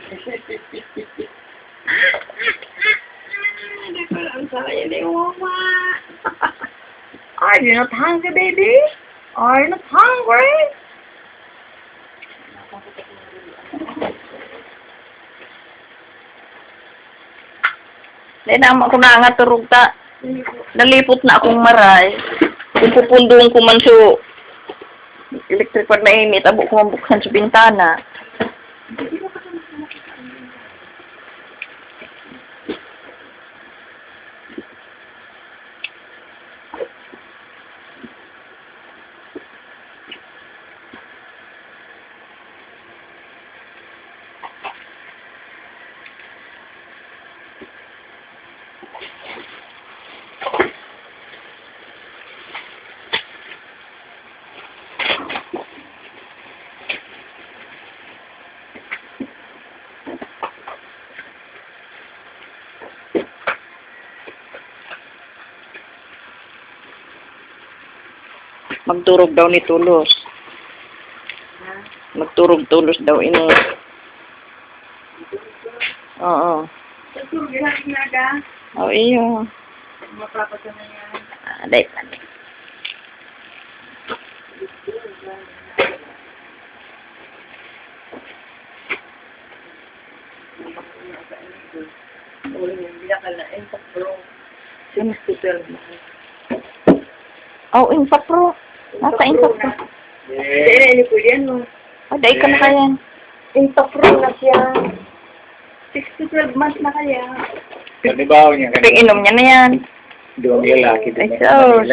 Hindi ko lang sa'yo, di mama. Are you not hungry, baby? Are you not hungry? Dahil naman ko na nga turog ta. Nalipot na akong maray. Kung pupundong ko man so electric pag mainit, abo ko mabuksan sa bintana. Magturog daw ni Tulos. Magturog Tulos daw ini. Oo. Turog yan ang naga. Oo, iyo. Mapapasa na yan. Aday pa na. Binakal na Impact Pro. Sino? 6-12 na. Oh, Impact Pro. Nasa Impact Pro. Hindi, hindi po yan, no? Aday ka na kaya. Impact Pro na siya. 6-12 months na kaya. Kanibaw niya. Pag-inom niya na yan. Doon lalaki. Ay, so.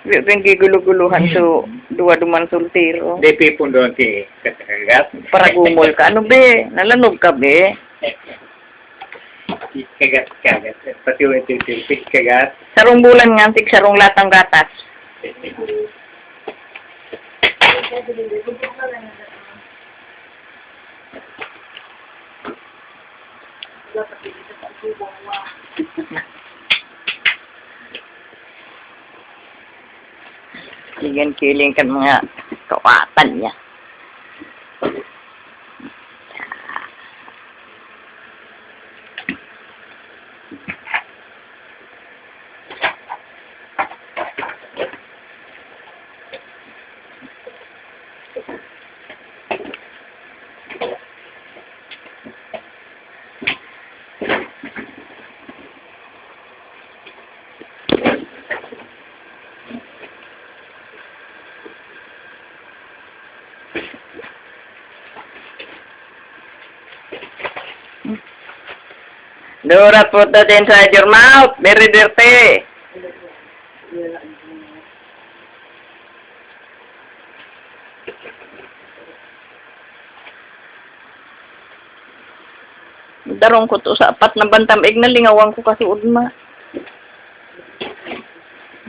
Yung giguluguluhan so, duwa duman sultiro. Hindi pipon doon ti katagat. Para gumol ka. Ano be? Nalanog ka be? Kagat. Pati yung tipit kagat. Sarong bulan nga, sig sarong latang gatas. Sige, kiling kan mga kawatan niya. Dora, put that inside your mouth. Very dirty. Darong ko to sa apat na bantam. Ignalingawang ko kasi udma.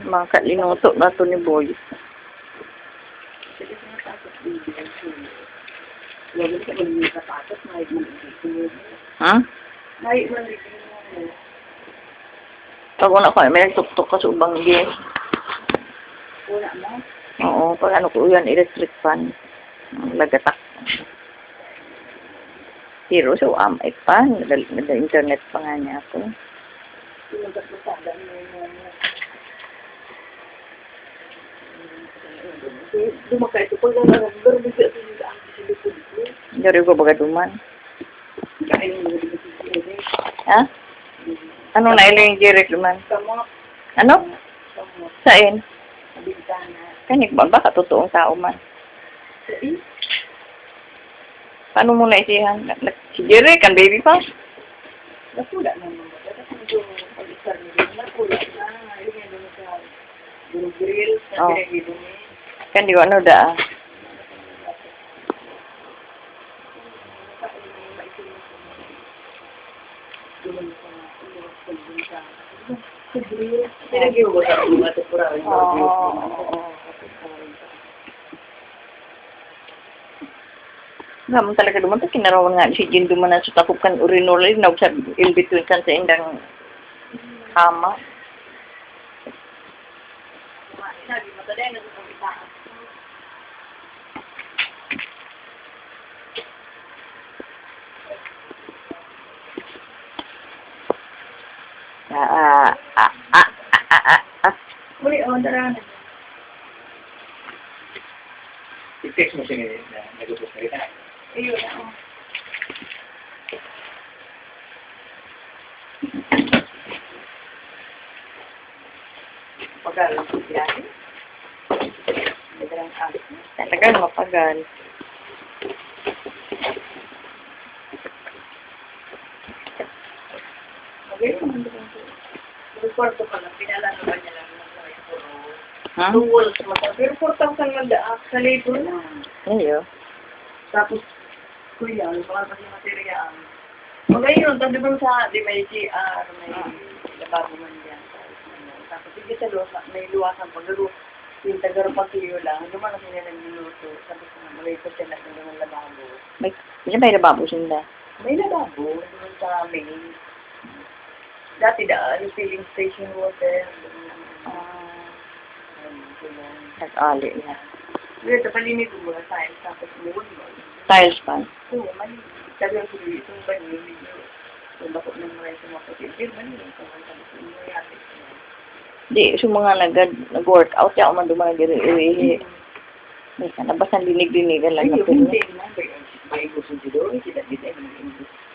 Mga kalinuto na to ni Boy. Ha? Pag una ko, may nagtuktok ka sa ubang gas. Wala mo? Oo, pag ano ko yan, electric fan. Lagatak. Hero, so ay pa. Nada-internet pa nga niya ako. Dumakay ito. Pag nangarang bigla ito yung daan sa likod ko. Dari ko baga duman. Kain mo din ito siya. Ha? Ano na ilo yung Jerry duman? Kamot. Ano? Kamot. Sain? Bintana. Kanik ba? Baka totoong tao man. Sain? Paano mo na isihan? Si Jerry, kan baby pa? Napula naman. Kasi medyo pag-isar nila. Napula na. Ayun yan doon sa grill. Sa Oh. pinag-ibumi. Kan di ko ano da. Pinag-ibumi sa mga tupura. Naman talaga duman. Tapos kinarawan nga si Jin duman na sa takop kan urinol. Naug sa in-between kan sa indang kama. Sabi mo, taday na sa kapitaan. Ah, ah, ah, ah, ah, ah, ah. Uli, dara na. I-text mo siya na nagupos na rin. Ayun, Pag-alam ko siya. Nagrang ako. Talagang mapagal. Okay, report ko lang. Pinala naman niya lang ng mga puro. Ha? Two walls mata. Pero 4,000 magdaak sa labor lang. Ayo. Tapos, kuya, ano pa kasi material. O ngayon, tabi ba sa, di may CR, may lababo man yan. Tapos, hindi sa luwa, may luwasan pag yung taga-Ropatillo lang, naman kasi nila niluto. Tapos, malay ko sila ng lababo. May lababo sila. May lababo, doon sa main. Dati daan, yung filling station water. Nag-ali na. Dito, palimit ko muna sa akin, tapos buwan mo. Tiles pa. Oo, mali. Sabi ang sabi, itong banyo, medyo, kung bako ng mga sa mga kapitid, banyo, kung ang sabi ko, yung yate. Di, so mga nag-workout, ya, man dumang diri. May kanabas ng dinig-dinigan lang na Hindi na, may gusto dito, kita dito,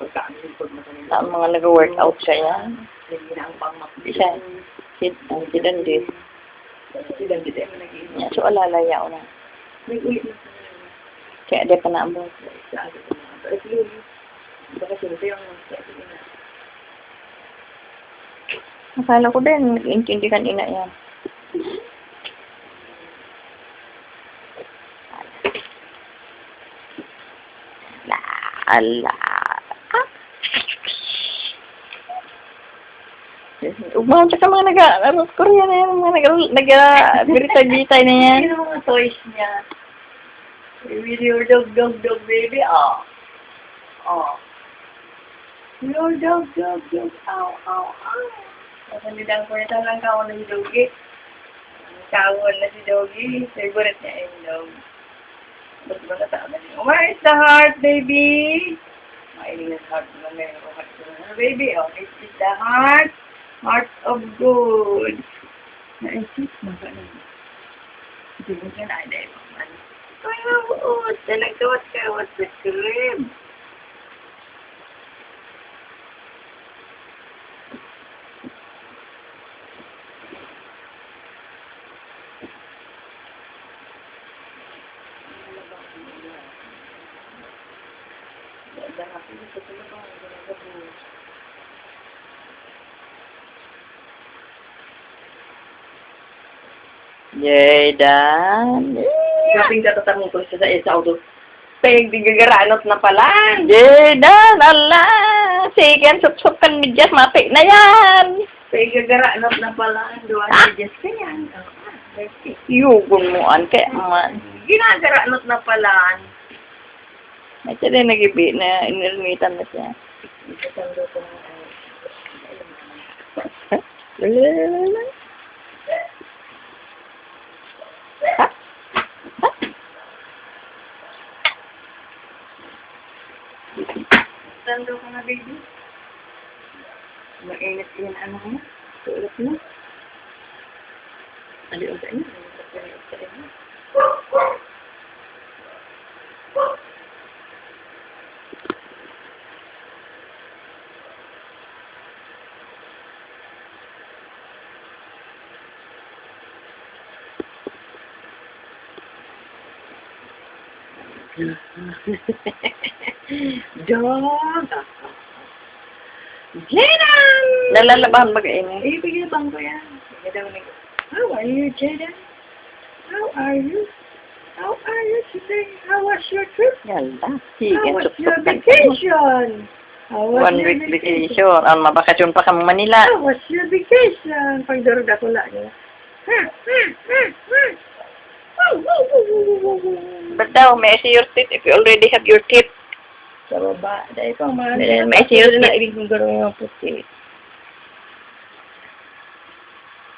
pagkaan yung pagmatanin. Ang mga nag-workout siya yan. Hindi na ang pangmapit. Siya. Si Dandit. Si Dandit ay nag-iingat. Yeah, so alalaya ko na. May ulit na Kaya di pa naambot. sa akin ko na. Pero si Luli, baka sila yung sabi na. Akala ko din, nag-intindi kanina yan. Ala. Umahan ka mga nag-aros Korea na yan, mga nag-biritay-bitay na yan. Yung mga toys niya. Baby, your dog, baby. Oh. Oh. Your dog, ow, ow, ow. Nasalidang ko ito lang kawon ng doggy. Kawon na si doggy. Favorite niya yung dog. Ba't ba natama niya? Where is the heart, baby? Mailing na heart na meron ko heart na. Baby, oh, this is the heart. Heart of good. Naisip mo ka na. Hindi mo ka na, dahil mo man. Ay, mabuot. Nagkawat-kawat sa crib. Jaydan. Kaping katatarong ko siya sa isa auto. Peg, di gagaranot na pala. Jaydan, ala. Sige, sup-sup kan medyas, mapik na yan. Peg, gagaranot na pala. Doon Ah? na just kanyan. Yugon mo an, kaya man. Ginagaranot na pala. May siya din nag-ibi na inilmitan na siya. Isasando ko na. Lalalala. Ha? Ha? Isasando ko na, baby. Mainit yun, ano mo? Tulot mo. Aliw sa inyo. Aliw sa inyo. Dog! Jaden! Nalalabahan ba kayo niya? Eh, pagkabang ko yan. How are you, Jaden? How are you? How are you today? How was your trip? Yala. How Sige, was your sup-sup kan. vacation? How was 1 your week vacation. Ang mabakasyon pa kang Manila. How was your vacation? Pagdarog ako lang nila. But daw, may see your teeth if you already have your teeth. Sa baba. Dahil pa, mga May see your na teeth. ibig kong gano'n yung puti.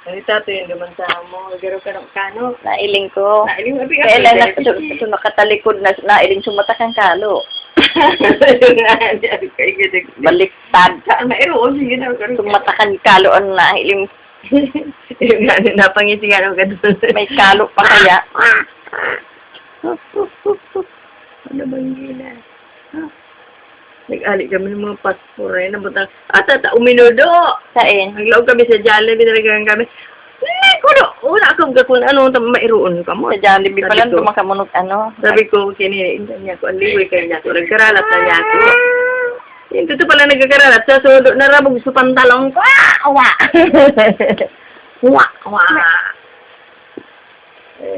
Nalita to yun naman sa mo. Garo ka ng kano. Nailing ko. Nailing mo. Kailan na ito nakatalikod na nailing sumata kang kalo. Baliktad. Saan mayroon? Sige na. Tumatakan kaloan na hiling. Yung nga, napangiti nga ng ganun. May kalo pa kaya. Ano bang gila? Nag-alik kami ng mga paspor eh. Nabutang, uminodo! Sain? Naglaog kami sa Jollibee, talagang kami. Wala akong kung ano, mairoon ka mo. Sa Jollibee pala, Sabi ko, makamunot ano. Sabi ko, kiniinda niya ko, aliway kayo niya ko, nagkaralat na niya ko. Yung totoo pala nagkakaralat, sa sudo, narabog sa pantalong ko, wa! Wa!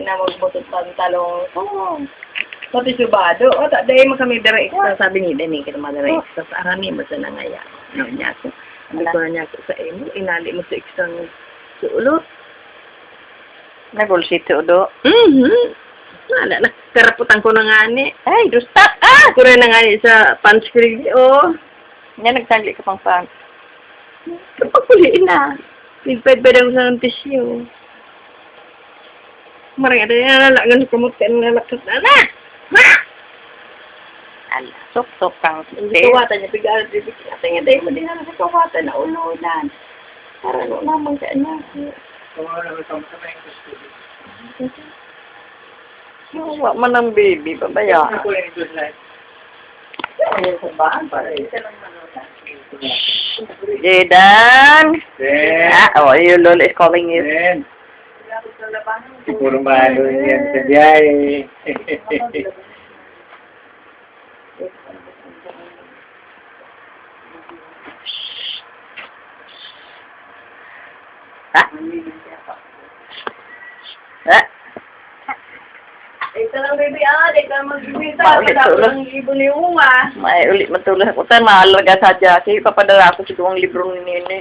Namog mo sa pantalong ko. Pati subado, tak dahil mo kami direct, sabi ni Dani, kita ma-direct, sa arami mo sa nangaya. Ano niya ko, hindi ko na niya ko sa imo, inali mo sa isang suulot. Nagulsit si Udo. Wala na. Karaputan ko na nga ni. Ay, dusta! Ako rin na nga ni sa punch cream. Oh. Yan, nagsangli ka pang pan. Kapag kuliin na. Nagped-ped ako sa tissue. Marang ada yan. Nalagan kumot ka ng lalakot na. Ala, sok-sok kang Hindi kawatan niya. Pigalat bibig. Ate nga dahil mo din na sa kawatan na ulonan. Para ano naman ka niya. Wala man ang baby, babaya. Jaden! Oh, your Lola is calling you. Puro malo yan sa biyahe. Ha? Ha? Ito lang baby di ka magbibita. Maulit Tapos ulo. ang ibon ni Uma. May ulit matulog ako. Tan, mahalaga sa Jackie. Papadala ako sa duwang libro ni Nini.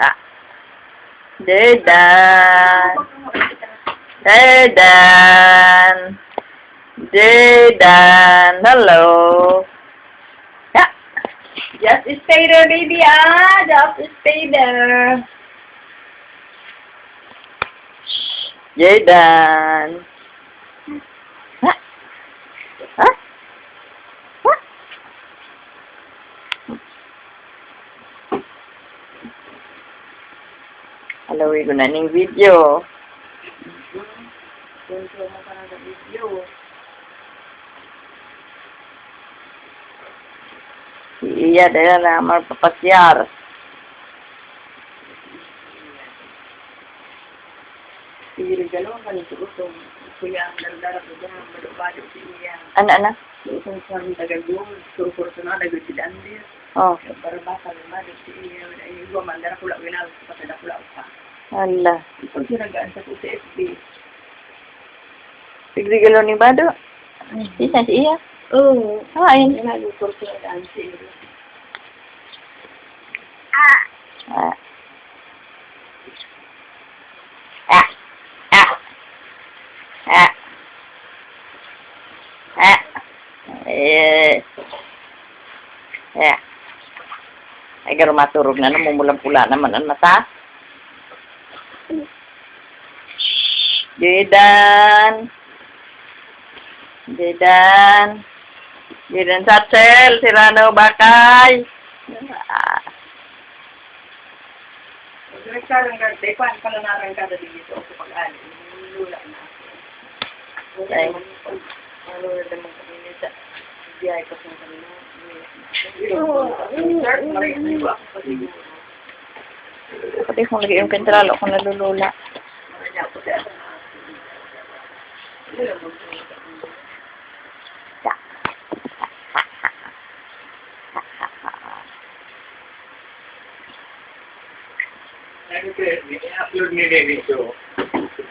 Ah. Jaden! Jaden! Jaden! Hello! Ha? Just stay there, baby, Just stay there. Jaden! Ha? Ha? Ha? Halawin ko na ng video. Iya, dahil na magpapasyar. Sige, gano'n ka nito utong. Kuya, ang dardara ko dyan, bado-bado si Iya. Ano? Utong sa mga tagagong, surupuro na, nagod si Dandir. Oh, Para baka bado si Iya. Ay, iwa, mandara pula, winal, patada pula pa. ala. Ito sinagaan sa po sa FB. Pigligalo ni Bado. Isa si Iya. Oo. Kain. Nagugor sinagaan si Iya. Ah. Ah. Ah. Ah. Ah. Yeah. Ay, garo maturog na, namumulang-pula naman ang mata. Jaden. Jaden. Jaden Satchel, Sirano Bakay. Ah. Nagkarang ganda, paano ka na narangkada dito sa pag-ali? Lula na. Ay. Ano na naman kami nita. Biyay ko sa kanila. Pati kung lagi yung kentralo, ako nalulula. I-upload ni David so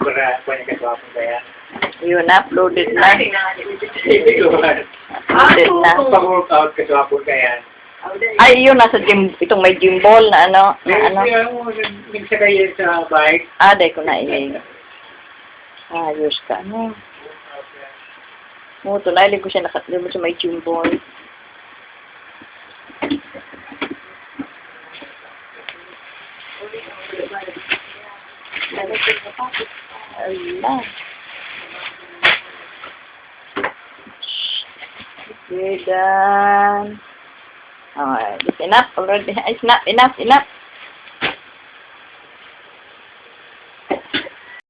para kuha kaswapon kaya. Yun, uploaded na. Uploaded na. Pag-workout kaswapon kaya. Ay, yun, nasa gym, itong may gym ball na ano, na ano. Nagsakay sa bike. Day ko na ilig. Ayos ka, no? Muto, nailig ko siya nakatulog sa may gym ball. Allah. We're done. Alright, it's enough already. It's enough.